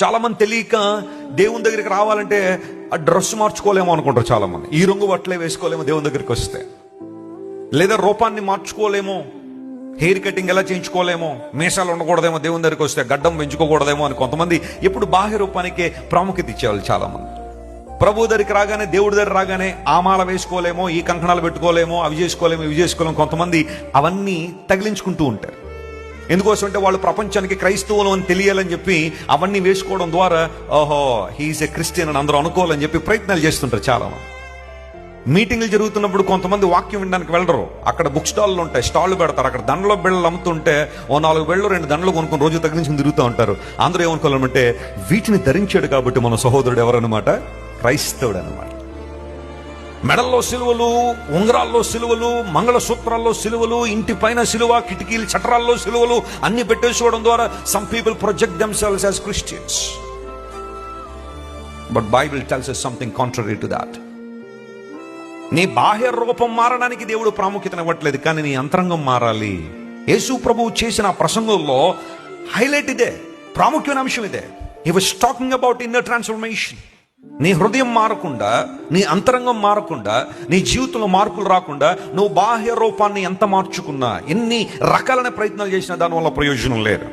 చాలా మంది తెలియక దేవుని దగ్గరికి రావాలంటే ఆ డ్రెస్ మార్చుకోలేమో అనుకుంటారు చాలా మంది. ఈ రంగు బట్టలే వేసుకోలేమో దేవుని దగ్గరికి వస్తే, లేదా రూపాన్ని మార్చుకోలేమో, హెయిర్ కటింగ్ ఎలా చేయించుకోలేమో, మీసాలు ఉండకూడదేమో దేవుని దగ్గరికి వస్తే, గడ్డం పెంచుకోకూడదేమో అని కొంతమంది ఎప్పుడు బాహ్య రూపానికే ప్రాముఖ్యత ఇచ్చేవాళ్ళు చాలా మంది. ప్రభు దగ్గరికి రాగానే, దేవుడి దగ్గర రాగానే ఆ మాల వేసుకోలేమో, ఈ కంకణాలు పెట్టుకోలేమో, అవి చేసుకోలేమో, ఇవి చేసుకోలేమో, కొంతమంది అవన్నీ తగిలించుకుంటూ ఉంటారు. ఎందుకోసం అంటే వాళ్ళు ప్రపంచానికి క్రైస్తవులు అని తెలియాలని చెప్పి అవన్నీ వేసుకోవడం ద్వారా ఓహో హీఈస్ ఎ క్రిస్టియన్ అని అందరూ అనుకోవాలని చెప్పి ప్రయత్నాలు చేస్తుంటారు చాలా మంది. మీటింగ్లు జరుగుతున్నప్పుడు కొంతమంది వాక్యం వినడానికి వెళ్ళరు, అక్కడ బుక్ స్టాళ్ళు ఉంటాయి, స్టాళ్ళు పెడతారు, అక్కడ దండలో బిళ్ళలు అమ్ముతుంటే ఓ 4 బిళ్ళలు 2 దండలు కొనుక్కొని రోజు తగ్గించుకుని తిరుగుతూ ఉంటారు. అందరూ ఏమనుకోవాలంటే వీటిని ధరించాడు కాబట్టి మన సహోదరుడు ఎవరన్నమాట, క్రైస్తవుడు అనమాట. మెడల్లో సిలువలు, ఉంగరాల్లో సిలువలు, మంగళసూత్రాల్లో సిలువలు, ఇంటి పైన సిలువ, కిటికీలు చట్రాల్లో సిలువలు అన్ని పెట్టేసుకోవడం ద్వారా some people project themselves as Christians. But Bible tells us something contrary to that. నీ బాహ్య రూపం మారడానికి దేవుడు ప్రాముఖ్యతనివ్వట్లేదు, కానీ నీ అంతరంగం మారాలి. యేసు ప్రభువు చేసిన ఆ ప్రసంగంలో హైలైట్ ఇదే, ప్రాముఖ్యమైన అంశం ఇదే. He was talking about inner transformation. నీ హృదయం మారకుండా, నీ అంతరంగం మారకుండా, నీ జీవితంలో మార్పులు రాకుండా నువ్వు బాహ్య రూపాన్ని ఎంత మార్చుకున్నా, ఎన్ని రకాలైన ప్రయత్నాలు చేసినా దానివల్ల ప్రయోజనం లేదు.